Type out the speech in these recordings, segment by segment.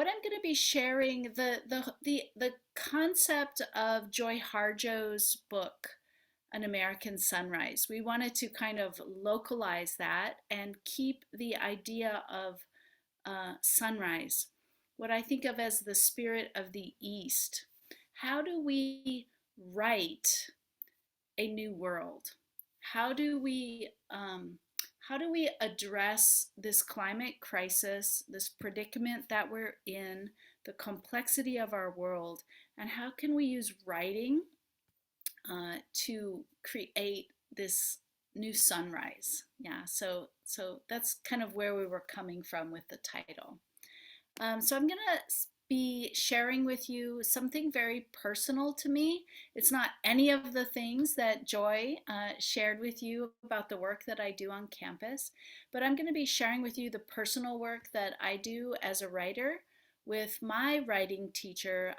what I'm going to be sharing the concept of Joy Harjo's book, An American Sunrise. We wanted to kind of localize that and keep the idea of sunrise, what I think of as the spirit of the East. How do we write a new world? How do we how do we address this climate crisis, this predicament that we're in, the complexity of our world, and how can we use writing to create this new sunrise? Yeah, so that's kind of where we were coming from with the title. So I'm going to be sharing with you something very personal to me. It's not any of the things that Joy shared with you about the work that I do on campus, but I'm going to be sharing with you the personal work that I do as a writer with my writing teacher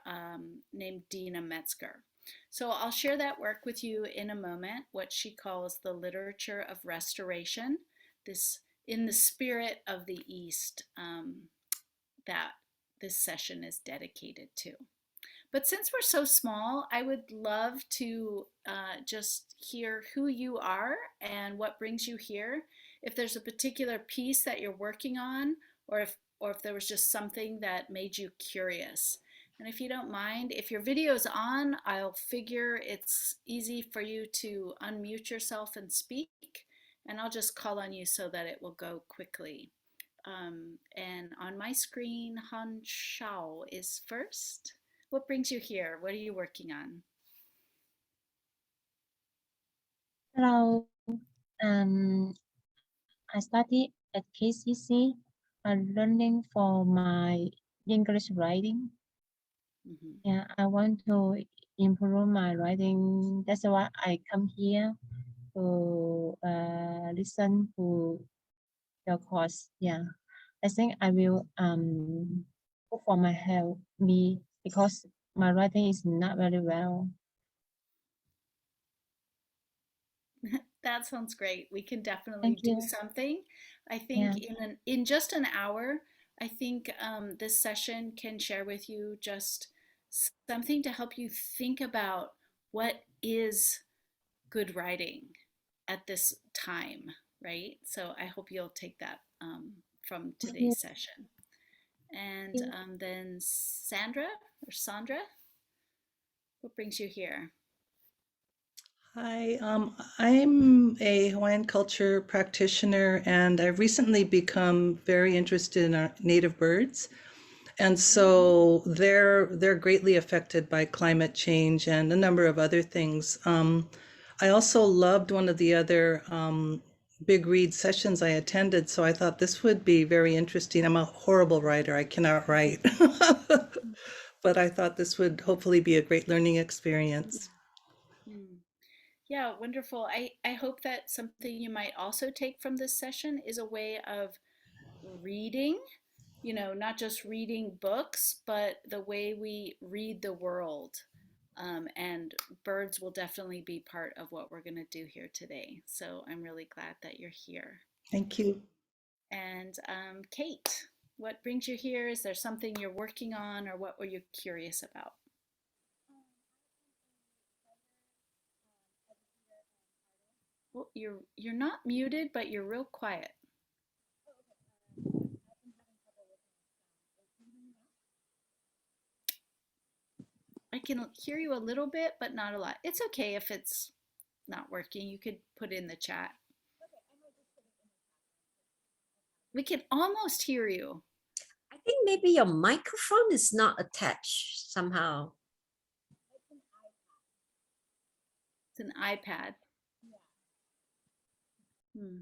named Dina Metzger. So I'll share that work with you in a moment, what she calls the literature of restoration, this in the spirit of the East. That this session is dedicated to. But since we're so small, I would love to just hear who you are and what brings you here. If there's a particular piece that you're working on, or if there was just something that made you curious. And if you don't mind, if your video is on, I'll figure it's easy for you to unmute yourself and speak, and I'll just call on you so that it will go quickly. And on my screen, Han Shao is first. What brings you here? What are you working on? Hello, um, I study at KCC. I'm learning for my English writing. Mm-hmm. Yeah, I want to improve my writing. That's why I come here to listen to your course. Yeah, I think I will look for my help me because my writing is not very well. That sounds great. We can definitely Thank do you. something. I Yeah. think in just an hour, I think this session can share with you just something to help you think about what is good writing at this time, right? So I hope you'll take that from Thank you. today's session. And then Sandra, what brings you here? Hi, I'm a Hawaiian culture practitioner, and I've recently become very interested in our native birds. And so they're greatly affected by climate change and a number of other things. I also loved one of the other big read sessions I attended, so I thought this would be very interesting. I'm a horrible writer, I cannot write. But I thought this would hopefully be a great learning experience. Hmm. Yeah, wonderful. I hope that something you might also take from this session is a way of reading, not just reading books, but the way we read the world. And birds will definitely be part of what we're going to do here today. So I'm really glad that you're here. Thank you. And Kate, what brings you here? Is there something you're working on, or what were you curious about? Well, you're not muted, but you're real quiet. I can hear you a little bit, but not a lot. It's okay if it's not working. You could put in the chat. We can almost hear you. I think maybe your microphone is not attached somehow. It's an iPad. Hmm.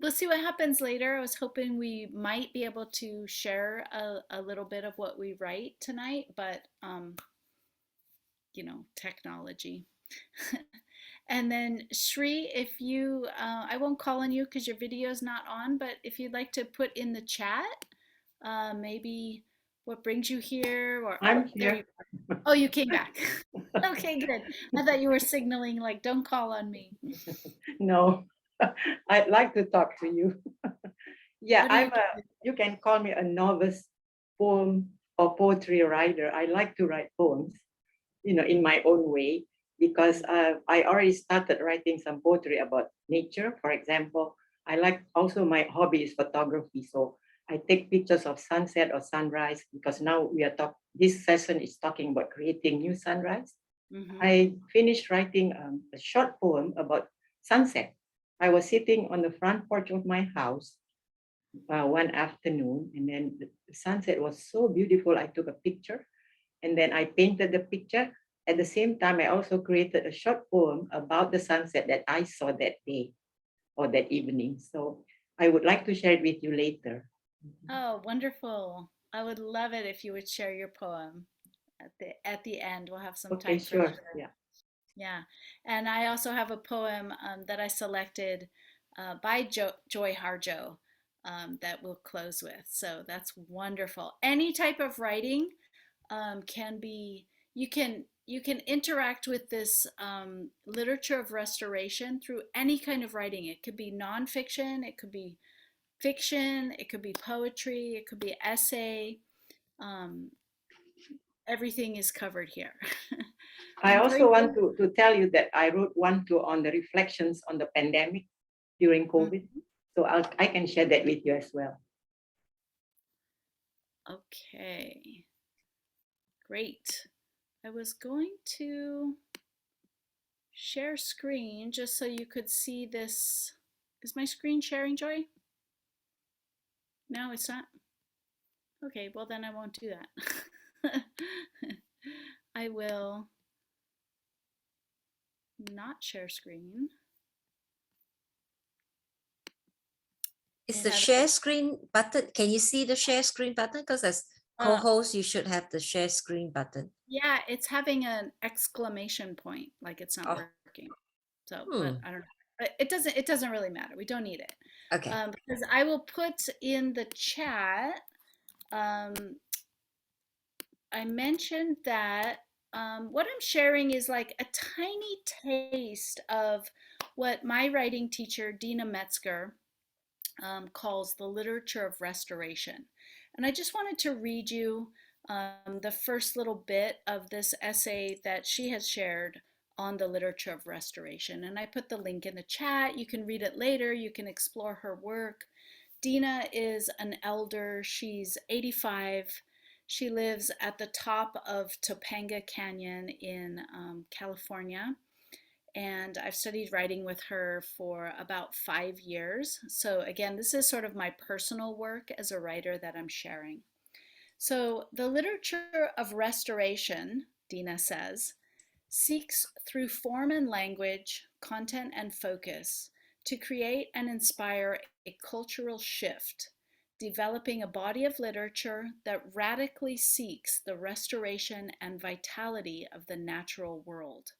We'll see what happens later. I was hoping we might be able to share a little bit of what we write tonight, but technology. And then Shri, if you, I won't call on you because your video is not on, but if you'd like to put in the chat, maybe what brings you here? Or I'm there you here. are. Oh, you came back. Okay, good. I thought you were signaling like, don't call on me. No, I'd like to talk to you. Yeah, What are you doing? you can call me a novice poem or poetry writer. I like to write poems, in my own way, because I already started writing some poetry about nature. For example, I like also my hobby is photography. So I take pictures of sunset or sunrise because now this session is talking about creating new sunrise. Mm-hmm. I finished writing a short poem about sunset. I was sitting on the front porch of my house one afternoon, and then the sunset was so beautiful. I took a picture, and then I painted the picture. At the same time, I also created a short poem about the sunset that I saw that day or that evening. So I would like to share it with you later. Oh, wonderful. I would love it if you would share your poem at the end. We'll have some Okay, time for sure. sure. Yeah. Yeah. And I also have a poem that I selected by Joy Harjo that we'll close with. So that's wonderful. Any type of writing can be, you can interact with this literature of restoration through any kind of writing. It could be nonfiction, it could be fiction, it could be poetry, it could be essay. Um, Everything is covered here. I I'm also going want to tell you that I wrote one too on the reflections on the pandemic during to, COVID. So I can share that with you as well. okay, great. I was going to share screen just so you could see this. Is my screen sharing, Joy? No, it's not. Okay, well then I won't do that. I will not share screen. Is I the have share screen button? Can you see the share screen button? Because as uh, co-host, you should have the share screen button. yeah, it's having an exclamation point, like it's not Oh, working. So, but hmm. I don't know. But it doesn't really matter. We don't need it. Okay. Because I will put in the chat. Um, I mentioned that what I'm sharing is like a tiny taste of what my writing teacher, Dina Metzger, calls the literature of restoration. And I just wanted to read you the first little bit of this essay that she has shared on the literature of restoration. And I put the link in the chat. You can read it later. You can explore her work. Dina is an elder. She's 85. She lives at the top of Topanga Canyon in California, and I've studied writing with her for about 5 years. So, again, this is sort of my personal work as a writer that I'm sharing. So, the literature of restoration, Dina says, seeks through form and language, content and focus to create and inspire a cultural shift, developing a body of literature that radically seeks the restoration and vitality of the natural world.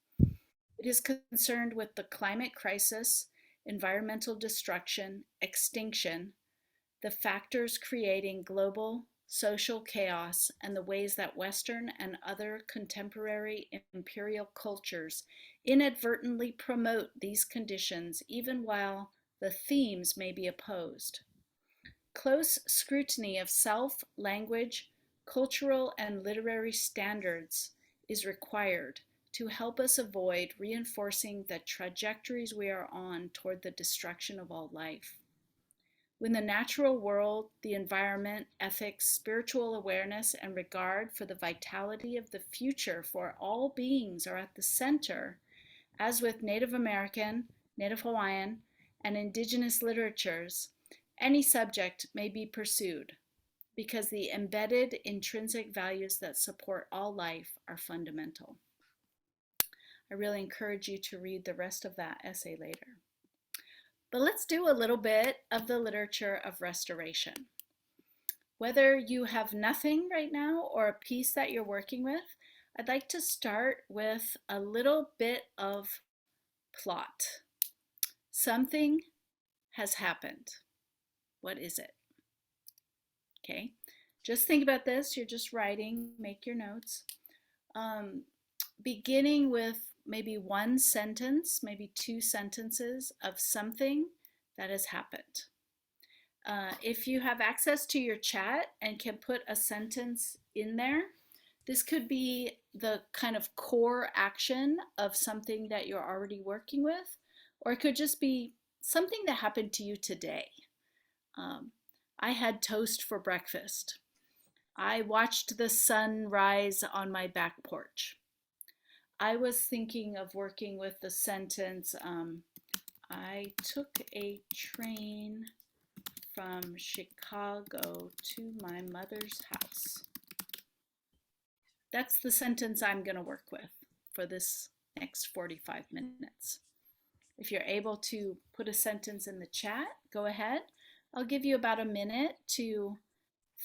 It is concerned with the climate crisis, environmental destruction, extinction, the factors creating global social chaos, and the ways that Western and other contemporary imperial cultures inadvertently promote these conditions even while the themes may be opposed. Close scrutiny of self, language, cultural, and literary standards is required to help us avoid reinforcing the trajectories we are on toward the destruction of all life. When the natural world, the environment, ethics, spiritual awareness, and regard for the vitality of the future for all beings are at the center, as with Native American, Native Hawaiian, and indigenous literatures, any subject may be pursued because the embedded intrinsic values that support all life are fundamental. I really encourage you to read the rest of that essay later. But let's do a little bit of the literature of restoration. Whether you have nothing right now or a piece that you're working with, I'd like to start with a little bit of plot. Something has happened. What is it? Okay. Just think about this. You're just writing, make your notes. Beginning with maybe one sentence, maybe two sentences of something that has happened. If you have access to your chat and can put a sentence in there, this could be the kind of core action of something that you're already working with, or it could just be something that happened to you today. I had toast for breakfast. I watched the sun rise on my back porch. I was thinking of working with the sentence, I took a train from Chicago to my mother's house. That's the sentence I'm going to work with for this next 45 minutes. If you're able to put a sentence in the chat, go ahead. I'll give you about a minute to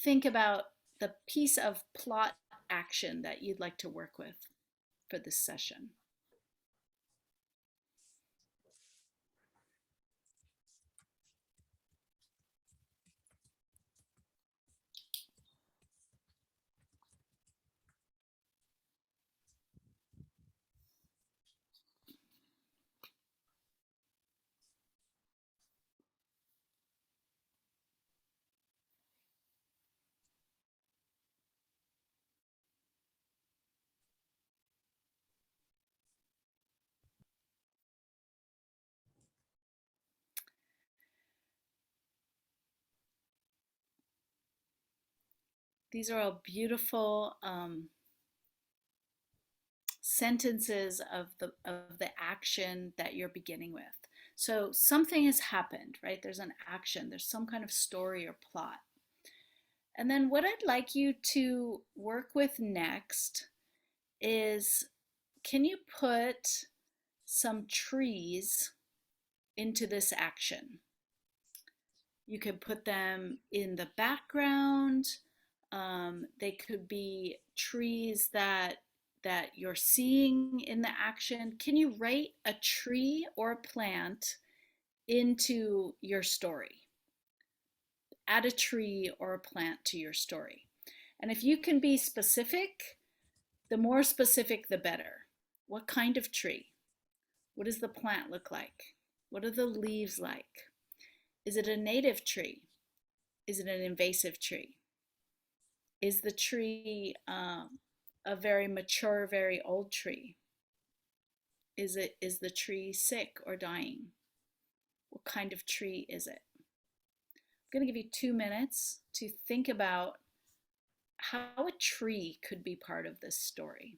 think about the piece of plot action that you'd like to work with for this session. These are all beautiful sentences of the action that you're beginning with. So something has happened, right? There's an action, there's some kind of story or plot. And then what I'd like you to work with next is, can you put some trees into this action? You could put them in the background. They could be trees that you're seeing in the action. Can you write a tree or a plant into your story? Add a tree or a plant to your story. And if you can be specific, the more specific, the better. What kind of tree? What does the plant look like? What are the leaves like? Is it a native tree? Is it an invasive tree? Is the tree a very mature, very old tree? Is the tree sick or dying? What kind of tree is it? I'm going to give you 2 minutes to think about how a tree could be part of this story.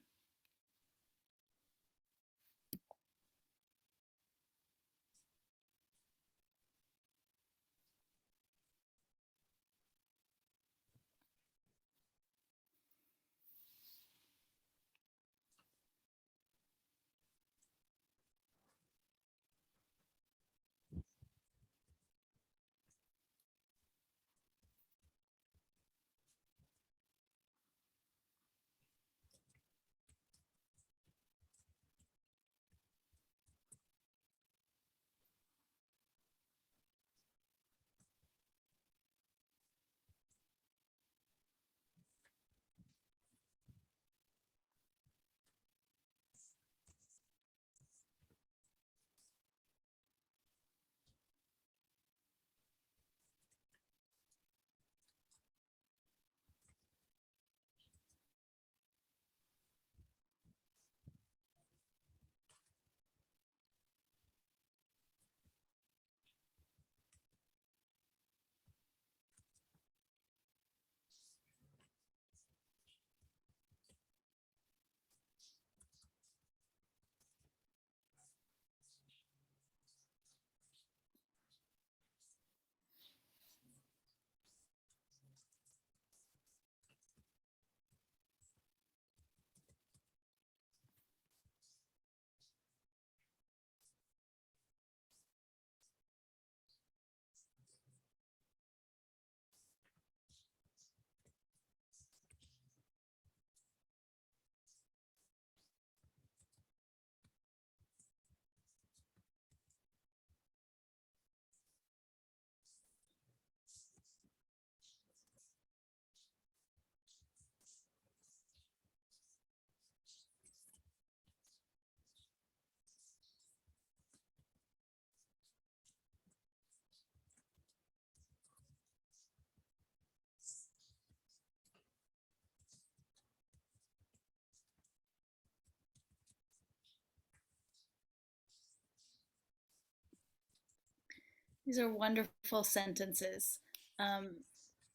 These are wonderful sentences. Um,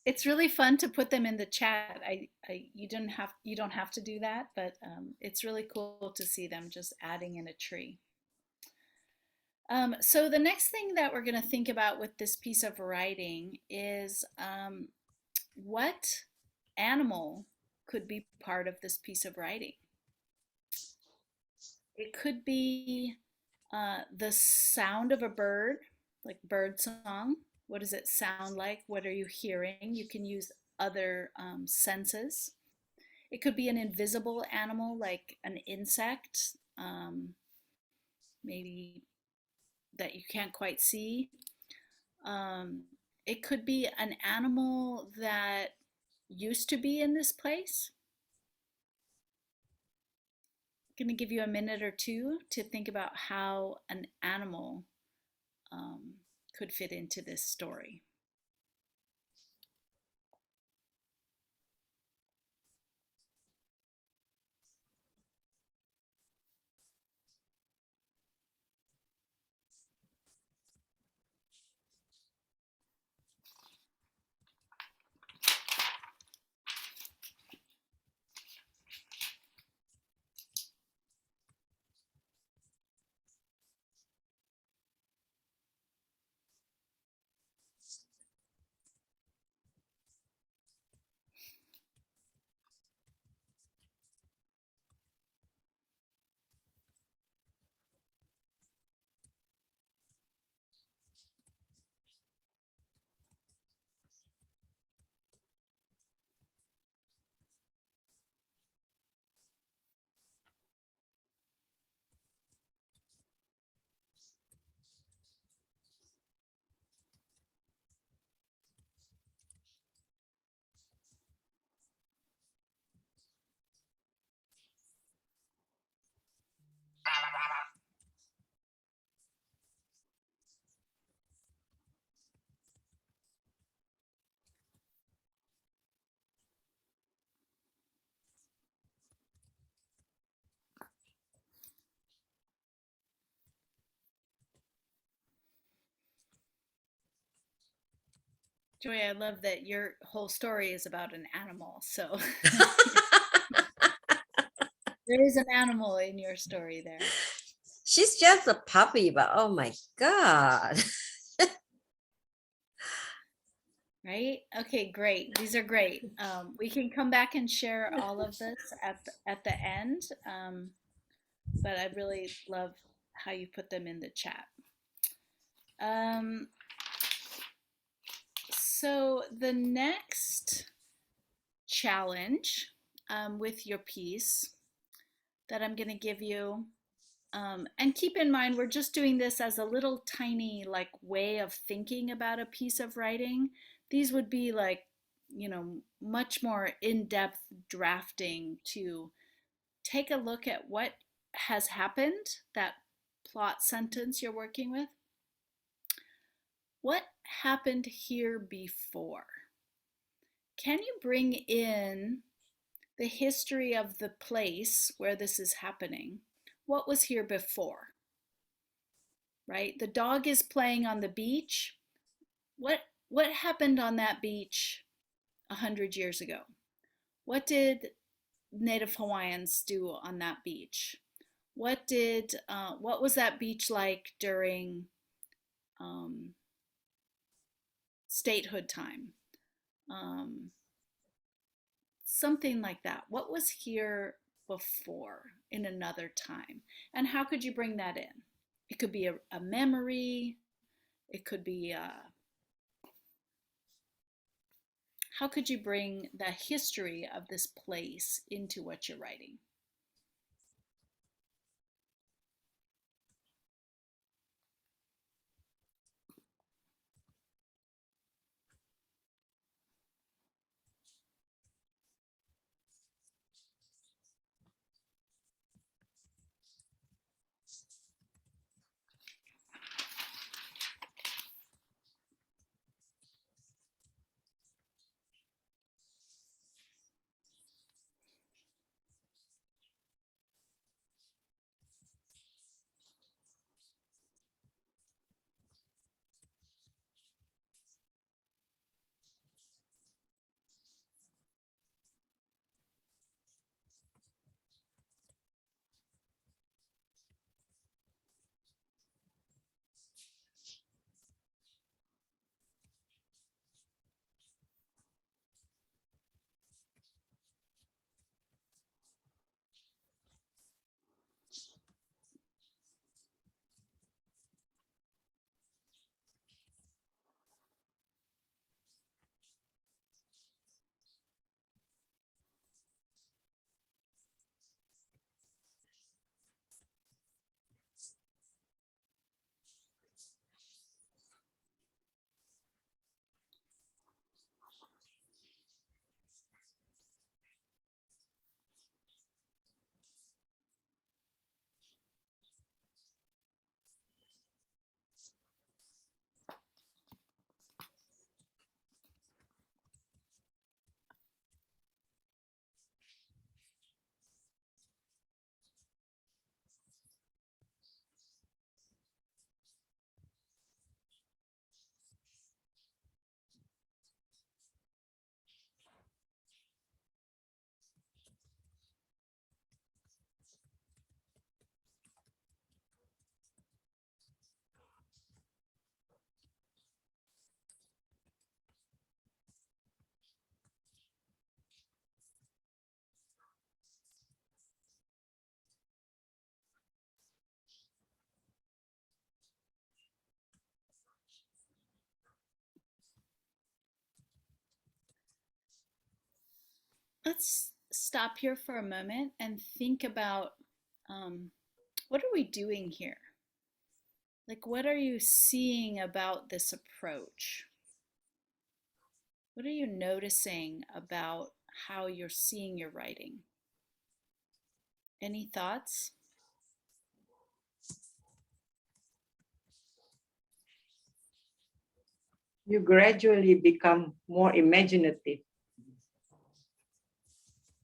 it's really fun to put them in the chat. You don't have to do that, but it's really cool to see them just adding in a tree. So the next thing that we're going to think about with this piece of writing is what animal could be part of this piece of writing. It could be the sound of a bird, like bird song. What does it sound like? What are you hearing? You can use other senses. It could be an invisible animal like an insect, maybe that you can't quite see. Um, it could be an animal that used to be in this place. I'm going to give you a minute or two to think about how an animal could fit into this story. Joy, I love that your whole story is about an animal. So there is an animal in your story there. She's just a puppy, but oh my God. Right? Okay, great. These are great. We can come back and share all of this at the end, but I really love how you put them in the chat. So the next challenge with your piece that I'm going to give you, and keep in mind we're just doing this as a little tiny like way of thinking about a piece of writing. These would be like, you know, much more in-depth drafting to take a look at what has happened, that plot sentence you're working with. What happened here before? Can you bring in the history of the place where this is happening? What was here before? Right? The dog is playing on the beach. What happened on that beach 100 years ago? What did Native Hawaiians do on that beach? What was that beach like during statehood time? Something like that. What was here before in another time? And how could you bring that in? It could be a memory. It could be how could you bring the history of this place into what you're writing? let's stop here for a moment and think about what are we doing here? Like, what are you seeing about this approach? What are you noticing about how you're seeing your writing? Any thoughts? You gradually become more imaginative.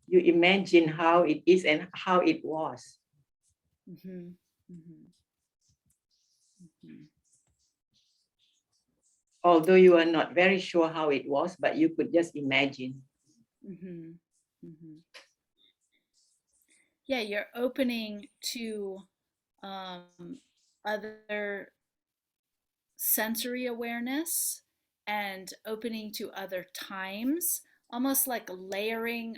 You imagine how it is and how it was. Mm-hmm. Mm-hmm. Mm-hmm. Although you are not very sure how it was, but you could just imagine. Mm-hmm. Mm-hmm. Yeah, you're opening to other sensory awareness and opening to other times, almost like layering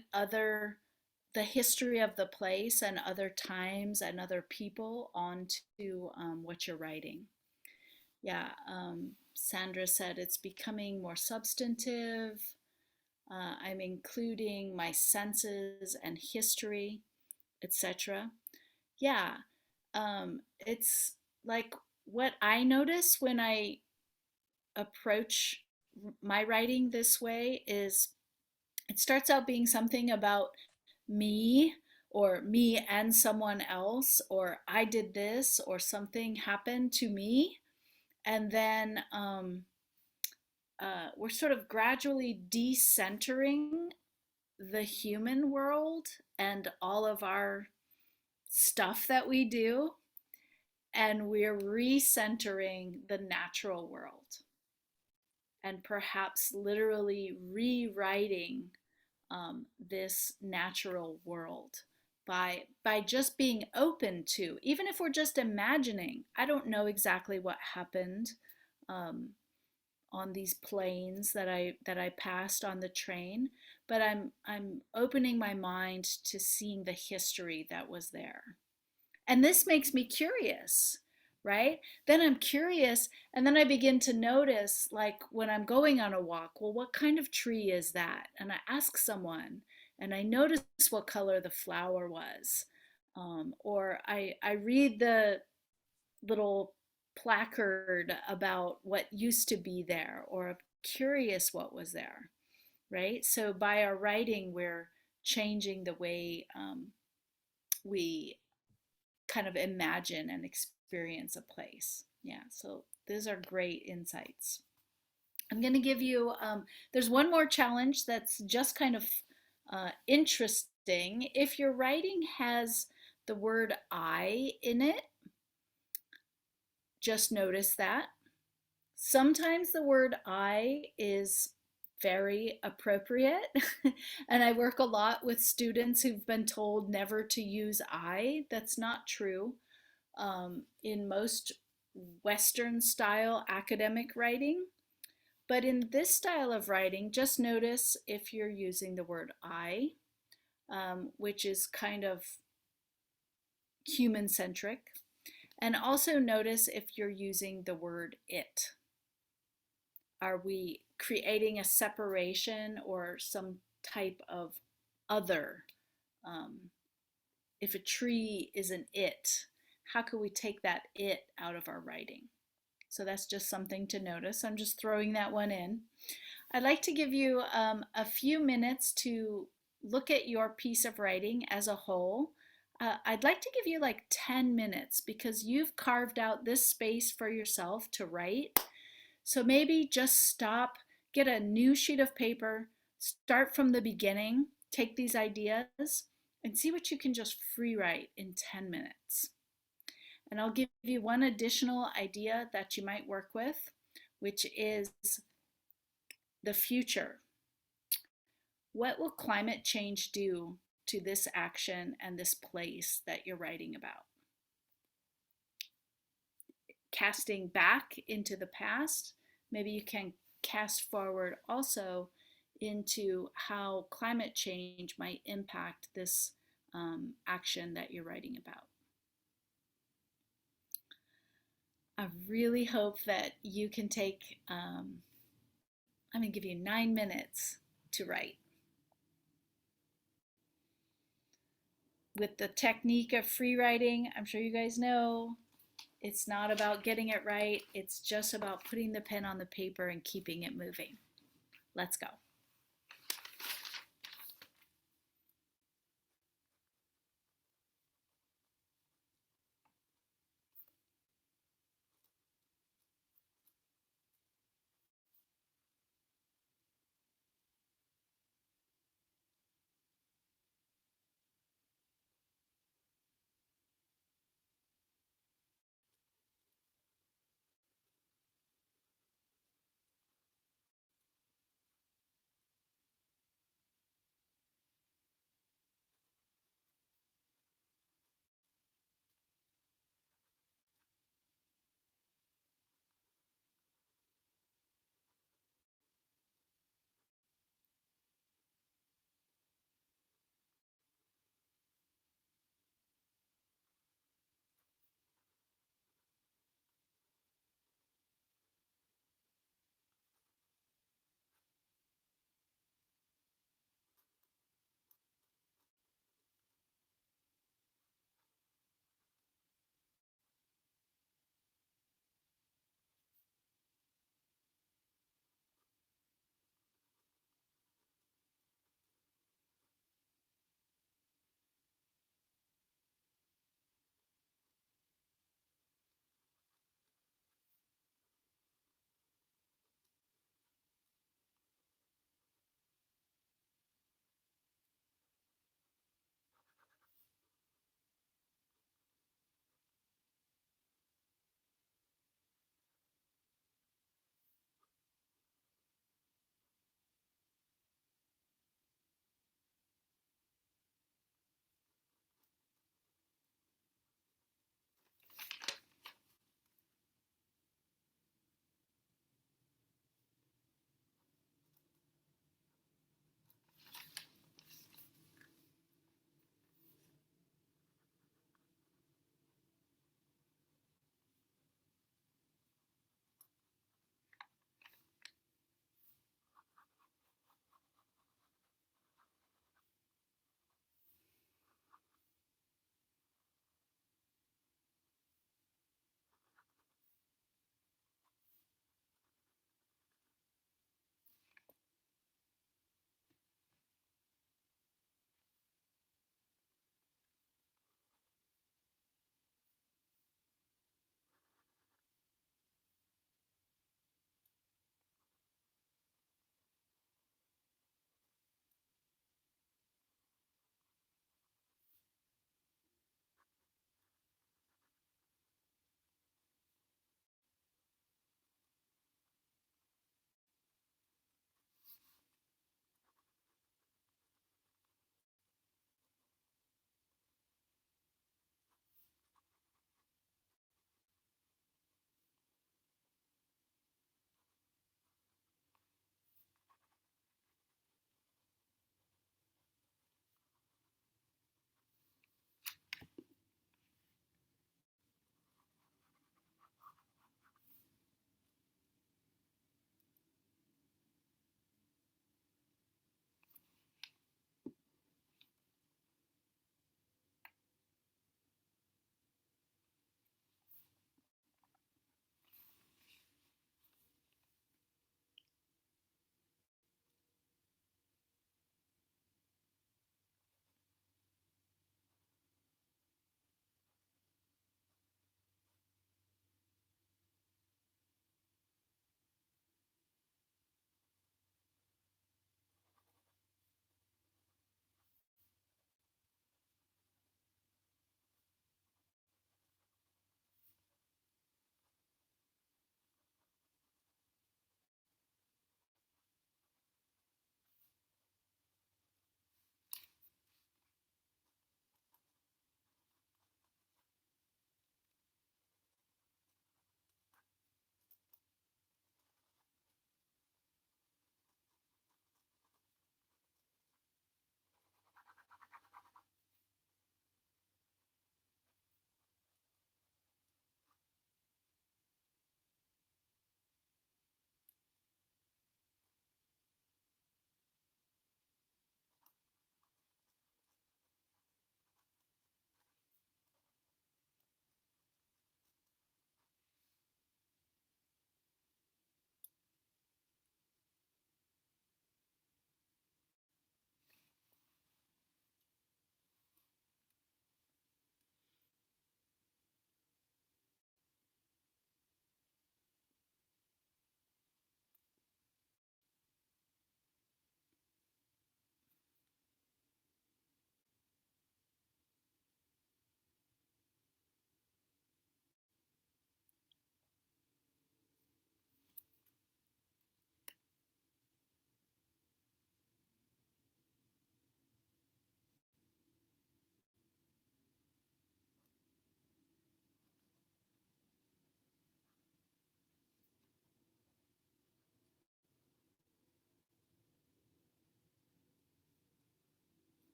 the history of the place and other times and other people onto what you're writing. Yeah, Sandra said it's becoming more substantive. I'm including my senses and history, etc. Yeah, it's like what I notice when I approach my writing this way is it starts out being something about me or me and someone else or I did this or something happened to me and then we're sort of gradually decentering the human world and all of our stuff that we do and we're recentering the natural world and perhaps literally rewriting this natural world by just being open to, even if we're just imagining. I don't know exactly what happened um, on these planes that I passed on the train, but I'm opening my mind to seeing the history that was there. And this makes me curious, right? Then I'm curious, and then I begin to notice, like when I'm going on a walk, well, what kind of tree is that? And I ask someone, and I notice what color the flower was. Or I read the little placard about what used to be there, or I'm curious what was there, right? So by our writing, we're changing the way we kind of imagine and experience a place. Yeah, so those are great insights. I'm going to give you, there's one more challenge that's just kind of interesting. If your writing has the word I in it, just notice that. Sometimes the word I is very appropriate. And I work a lot with students who've been told never to use I. That's not true. In most Western style academic writing. But in this style of writing, just notice if you're using the word I, which is kind of human centric. And also notice if you're using the word it. Are we creating a separation or some type of other? Um, if a tree is an it, how can we take that it out of our writing? So that's just something to notice. I'm just throwing that one in. I'd like to give you a few minutes to look at your piece of writing as a whole. I'd like to give you like 10 minutes because you've carved out this space for yourself to write. So maybe just stop, get a new sheet of paper, start from the beginning, take these ideas, and see what you can just free write in 10 minutes. And I'll give you one additional idea that you might work with, which is the future. What will climate change do to this action and this place that you're writing about? Casting back into the past, maybe you can cast forward also into how climate change might impact this action that you're writing about. I really hope that you can take, I'm going to give you 9 minutes to write. with the technique of free writing, I'm sure you guys know, it's not about getting it right. It's just about putting the pen on the paper and keeping it moving. Let's go.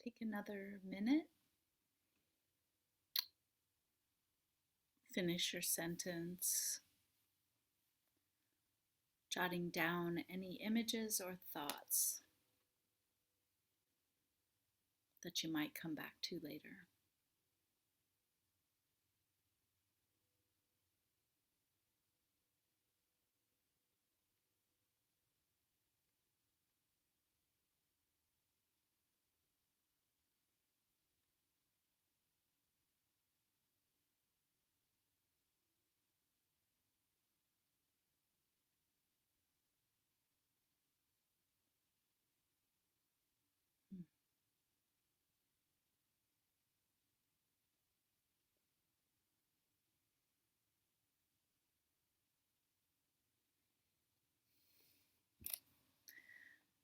Take another minute. Finish your sentence, jotting down any images or thoughts that you might come back to later.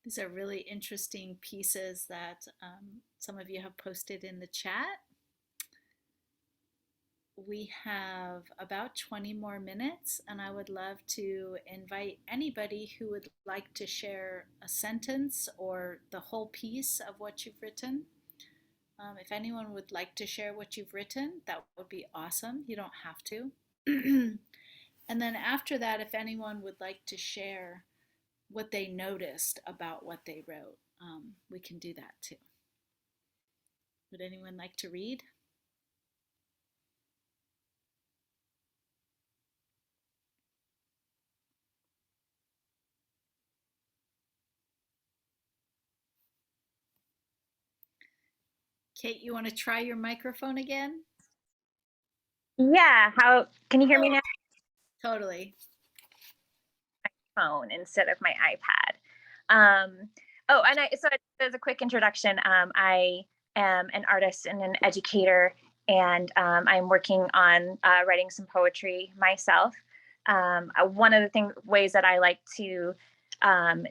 These are really interesting pieces that some of you have posted in the chat. We have about 20 more minutes, and I would love to invite anybody who would like to share a sentence or the whole piece of what you've written. If anyone would like to share what you've written, that would be awesome. You don't have to. And then after that, if anyone would like to share what they noticed about what they wrote, we can do that too. Would anyone like to read? Kate, you want to try your microphone again? Yeah, how can you hear me now? Totally. Phone instead of my iPad. Oh, and so as a quick introduction, I am an artist and an educator, and I'm working on writing some poetry myself. One of the ways that I like to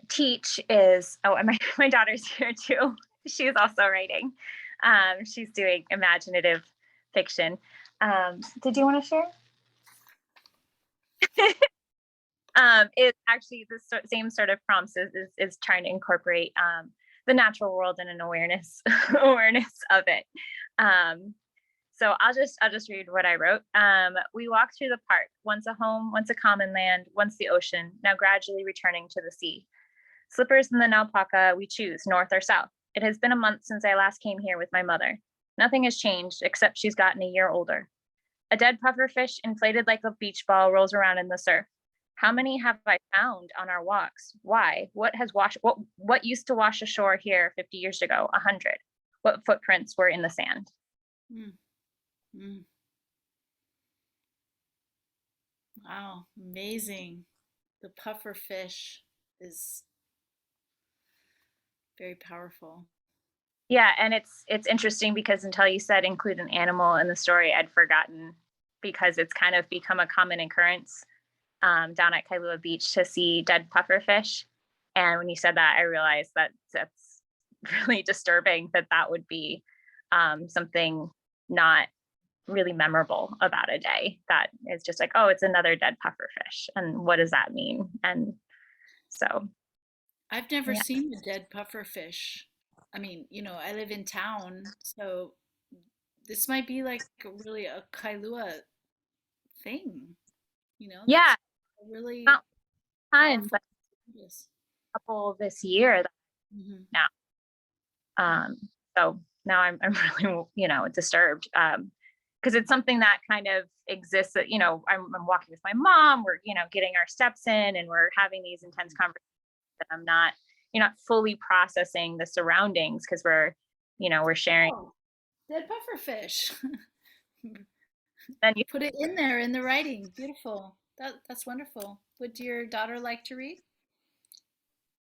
teach is, oh, and my daughter's here too. She's also writing. She's doing imaginative fiction. Did you want to share? It's actually the same sort of prompts is trying to incorporate the natural world and an awareness of it. So I'll just read what I wrote. We walk through the park, once a home, once a common land, once the ocean, now gradually returning to the sea. Slippers in the Naupaka, we choose north or south. It has been a month since I last came here with my mother. Nothing has changed except she's gotten a year older. A dead pufferfish, inflated like a beach ball, rolls around in the surf. How many have I found on our walks? Why? What used to wash ashore here 50 years ago? 100. What footprints were in the sand? Mm. Mm. Wow, amazing. The puffer fish is very powerful. Yeah, and it's interesting because until you said include an animal in the story, I'd forgotten, because it's kind of become a common occurrence down at Kailua Beach to see dead pufferfish. And when you said that, I realized that that's really disturbing that would be something not really memorable about a day. That is just like, oh, it's another dead pufferfish. And what does that mean? And so. I've never Yeah. seen a dead puffer fish. I mean, I live in town, so this might be like really a Kailua thing, Yeah, that's a really not time, powerful. but a couple this year Mm-hmm. now. So now I'm really, disturbed. Because it's something that kind of exists that, I'm walking with my mom, we're, getting our steps in and we're having these intense conversations that I'm not, fully processing the surroundings because we're sharing. Oh, dead puffer fish. Then you Put it in there in the writing. Beautiful. That's wonderful. Would your daughter like to read?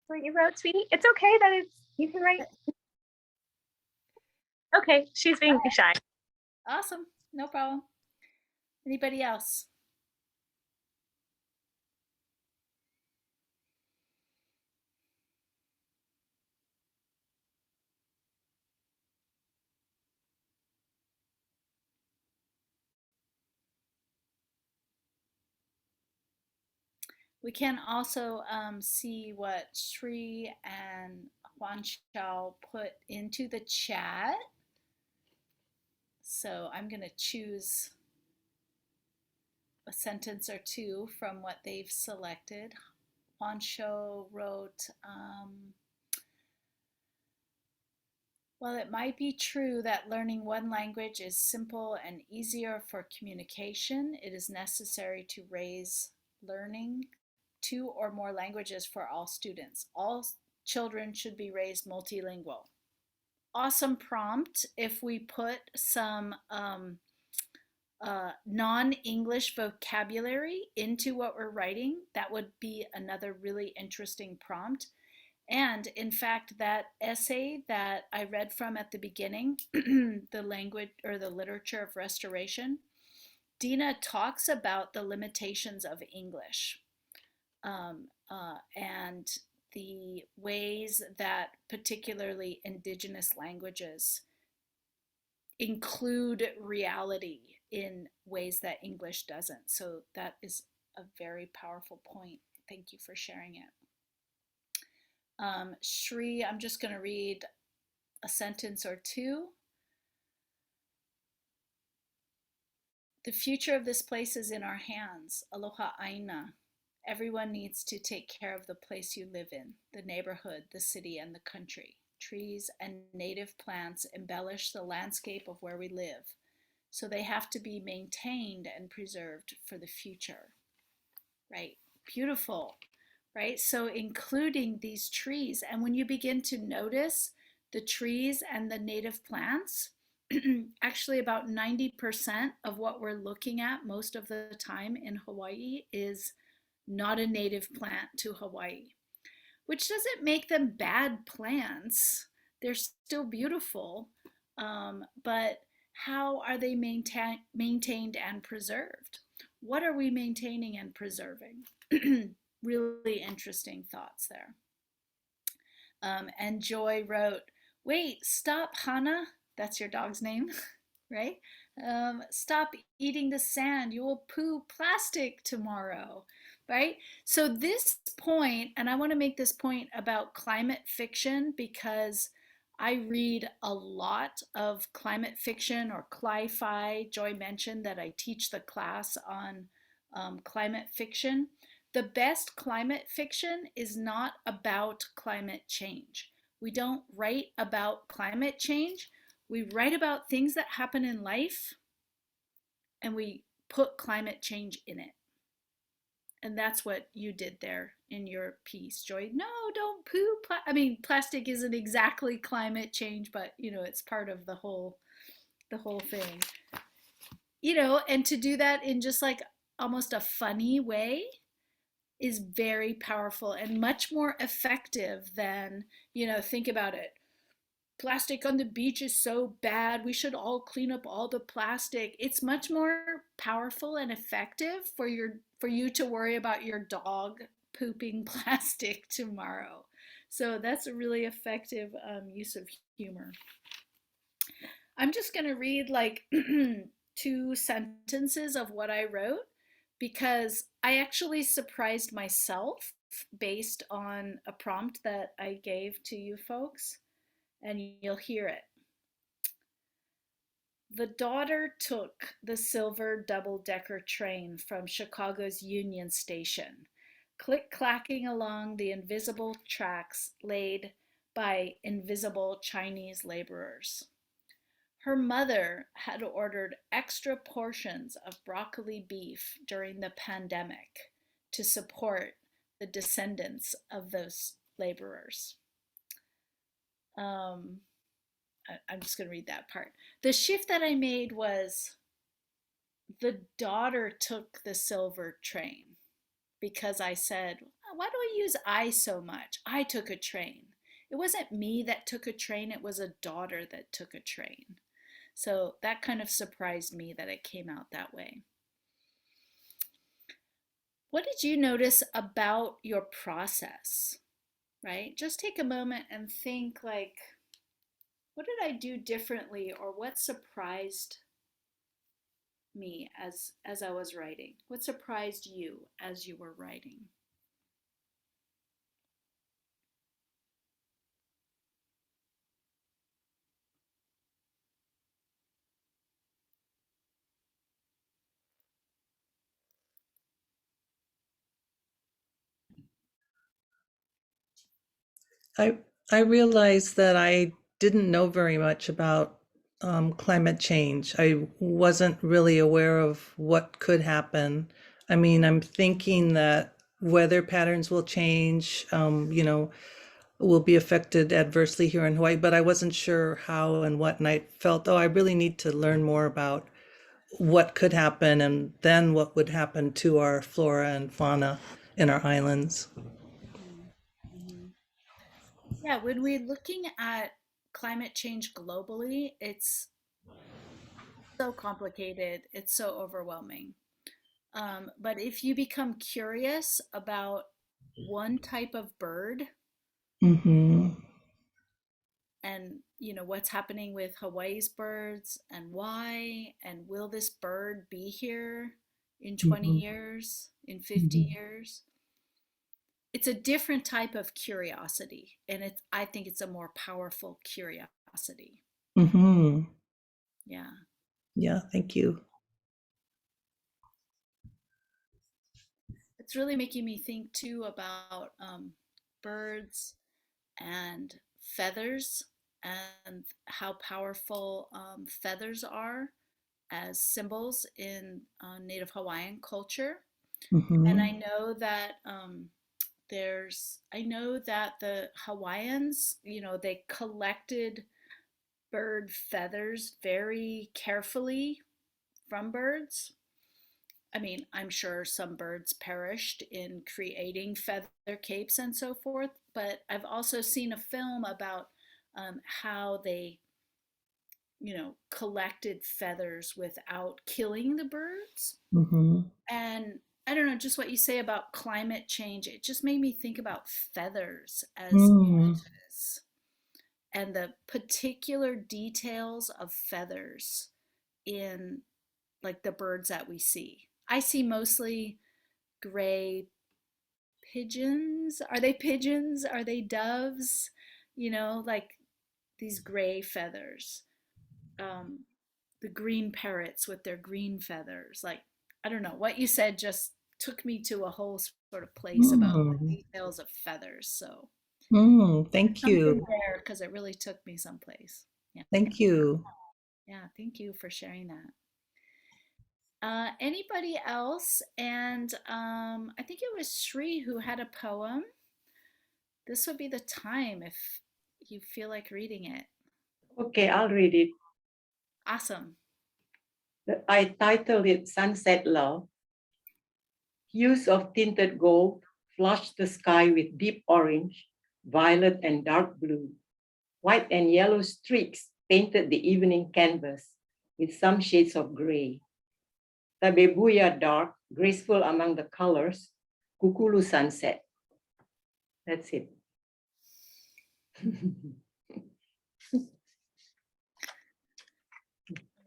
what you wrote, sweetie. It's okay that you can write. Okay, she's being shy. Awesome. No problem. Anybody else? We can also see what Shri and Juan Chao put into the chat. So I'm going to choose a sentence or two from what they've selected. Juan Chao wrote, while it might be true that learning one language is simple and easier for communication, it is necessary to raise learning 2 or more languages for all students. All children should be raised multilingual. Awesome prompt if we put some non-English vocabulary into what we're writing. That would be another really interesting prompt. And in fact, that essay that I read from at the beginning, the language or the literature of restoration, Dina talks about the limitations of English and the ways that particularly indigenous languages include reality in ways that English doesn't. So that is a very powerful point. Thank you for sharing it. Shri, I'm just going to read a sentence or two. The future of this place is in our hands. Aloha Aina. Everyone needs to take care of the place you live in, the neighborhood, the city, and the country. Trees and native plants embellish the landscape of where we live, so they have to be maintained and preserved for the future. Right? Beautiful. Right? So including these trees, and when you begin to notice the trees and the native plants, actually about 90% of what we're looking at most of the time in Hawaii is not a native plant to Hawaii, which doesn't make them bad plants. They're still beautiful, but how are they maintained and preserved? What are we maintaining and preserving? Really interesting thoughts there. And Joy wrote, wait, stop, Hannah. That's your dog's name, right? Stop eating the sand. You will poo plastic tomorrow, right? So this point, and I want to make this point about climate fiction because I read a lot of climate fiction or cli-fi. Joy mentioned that I teach the class on climate fiction. The best climate fiction is not about climate change. We don't write about climate change. We write about things that happen in life and we put climate change in it. And that's what you did there in your piece, Joy. No, don't poo. I mean, plastic isn't exactly climate change, but you know, it's part of the whole thing. You know, and to do that in just like almost a funny way is very powerful and much more effective than, you know, think about it. Plastic on the beach is so bad. We should all clean up all the plastic. It's much more powerful and effective for you to worry about your dog pooping plastic tomorrow. So that's a really effective use of humor. I'm just going to read like 2 sentences of what I wrote because I actually surprised myself based on a prompt that I gave to you folks, and you'll hear it. The daughter took the silver double-decker train from Chicago's Union Station, click-clacking along the invisible tracks laid by invisible Chinese laborers. Her mother had ordered extra portions of broccoli beef during the pandemic to support the descendants of those laborers. I'm just going to read that part. The shift that I made was the daughter took the silver train because I said, why do I use I so much? I took a train. It wasn't me that took a train, it was a daughter that took a train. So that kind of surprised me that it came out that way. What did you notice about your process, right? Just take a moment and think like, what did I do differently or what surprised me as I was writing? What surprised you as you were writing? I I realized that I didn't know very much about climate change. I wasn't really aware of what could happen. I mean, I'm thinking that weather patterns will change, will be affected adversely here in Hawaii, but I wasn't sure how and what. And I felt, oh, I really need to learn more about what could happen and then what would happen to our flora and fauna in our islands. Mm-hmm. Yeah, when we're looking at climate change globally, it's so complicated, it's so overwhelming. But if you become curious about one type of bird Mm-hmm. and what's happening with Hawaii's birds and why, and will this bird be here in 20 Mm-hmm. years, in 50 years? It's a different type of curiosity, and I think it's a more powerful curiosity. Mm-hmm. Yeah. Yeah, thank you. It's really making me think too about birds and feathers and how powerful feathers are as symbols in Native Hawaiian culture. And Mm-hmm. I know that I know that the Hawaiians, they collected bird feathers very carefully from birds. I mean, I'm sure some birds perished in creating feather capes and so forth, but I've also seen a film about how they, collected feathers without killing the birds. Mm-hmm. And I don't know, just what you say about climate change, it just made me think about feathers as Mm. images and the particular details of feathers in like the birds that we see. I see mostly gray pigeons. Are they pigeons? Are they doves? Like these gray feathers. Um, the green parrots with their green feathers. Like, I don't know. What you said just took me to a whole sort of place about Mm. the details of feathers. So Mm. Thank something you. there because it really took me someplace. Yeah. Thank you. Yeah. Thank you for sharing that. Anybody else? And I think it was Shri who had a poem. This would be the time if you feel like reading it. Okay, I'll read it. Awesome. I titled it Sunset Love. Hues of tinted gold flushed the sky with deep orange, violet, and dark blue. White and yellow streaks painted the evening canvas with some shades of gray. Tabebuya dark, graceful among the colors, Kukulu sunset. That's it.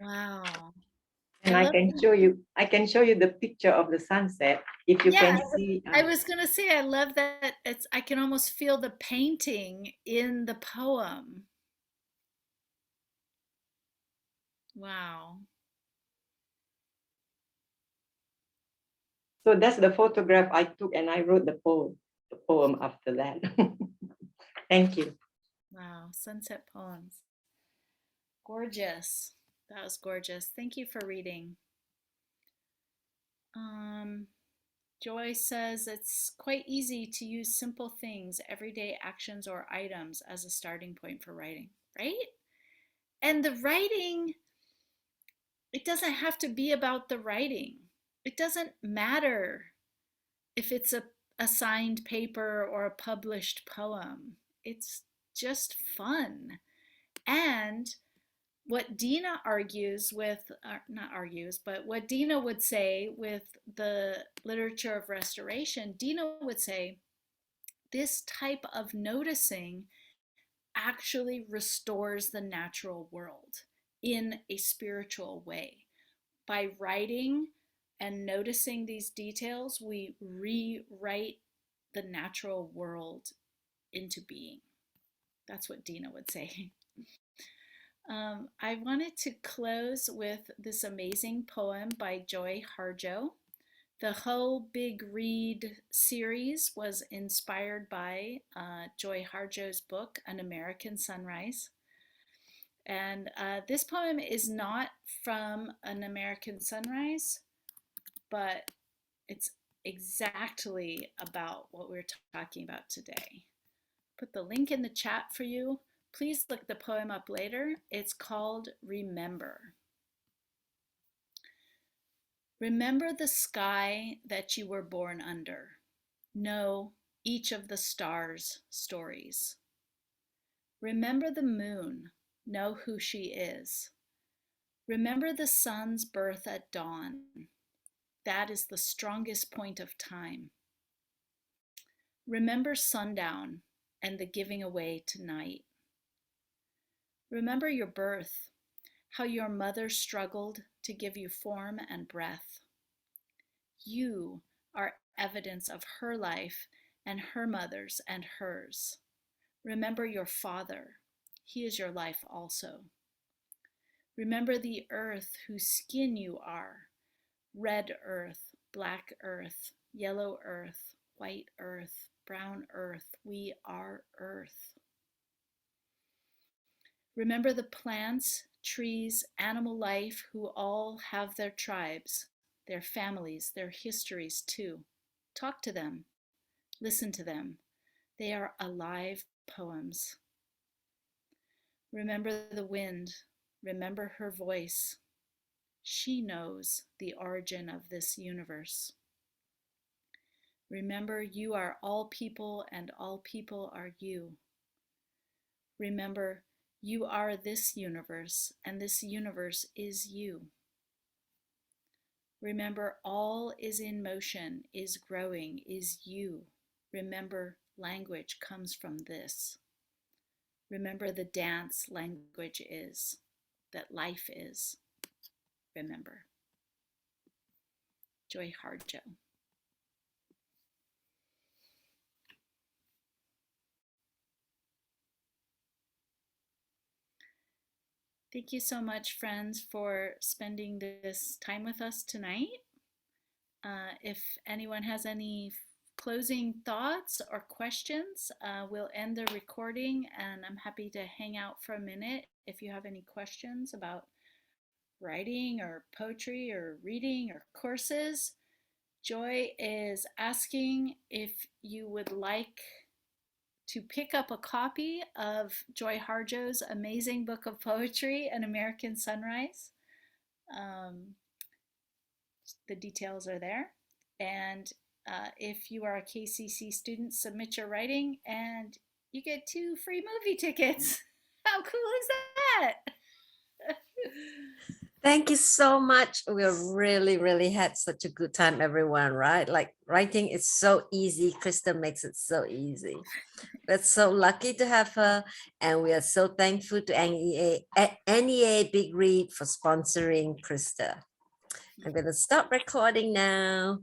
Wow. I And love I can show you the picture of the sunset if you Yeah, can see. I was gonna say I love that I can almost feel the painting in the poem. Wow. So that's the photograph I took, and I wrote the poem after that. Thank you. Wow. Sunset poems. Gorgeous. That was gorgeous. Thank you for reading. Um, Joy says it's quite easy to use simple things, everyday actions or items as a starting point for writing, right? And the writing, it doesn't have to be about the writing. It doesn't matter if it's a signed paper or a published poem. It's just fun. And what Dina argues with, not argues, but what Dina would say with the literature of restoration, Dina would say this type of noticing actually restores the natural world in a spiritual way. By writing and noticing these details, we rewrite the natural world into being. That's what Dina would say. I wanted to close with this amazing poem by Joy Harjo The whole Big Read series was inspired by Joy Harjo's book, An American Sunrise. And this poem is not from An American Sunrise, but it's exactly about what we're talking about today. Put the link in the chat for you. Please look the poem up later. It's called Remember. Remember the sky that you were born under. Know each of the stars' stories. Remember the moon. Know who she is. Remember the sun's birth at dawn. That is the strongest point of time. Remember sundown and the giving away to night. Remember your birth, how your mother struggled to give you form and breath. You are evidence of her life and her mother's and hers. Remember your father. He is your life also. Remember the earth whose skin you are. Red earth, black earth, yellow earth, white earth, brown earth. We are earth. Remember the plants, trees, animal life who all have their tribes, their families, their histories too. Talk to them. Listen to them. They are alive poems. Remember the wind. Remember her voice. She knows the origin of this universe. Remember you are all people and all people are you. Remember you are this universe and this universe is you. Remember all is in motion, is growing, is you. Remember language comes from this. Remember the dance language is, that life is. Remember. Joy Harjo. Thank you so much, friends, for spending this time with us tonight. If anyone has any closing thoughts or questions, we'll end the recording, and I'm happy to hang out for a minute if you have any questions about writing or poetry or reading or courses. Joy is asking if you would like to pick up a copy of Joy Harjo's amazing book of poetry, An American Sunrise. The details are there. And if you are a KCC student, submit your writing and you get 2 free movie tickets. How cool is that? Thank you so much. We really had such a good time, everyone, right? Like writing is so easy. Krista makes it so easy. We're so lucky to have her, and we are so thankful to NEA Big Read for sponsoring Krista. I'm going to stop recording now.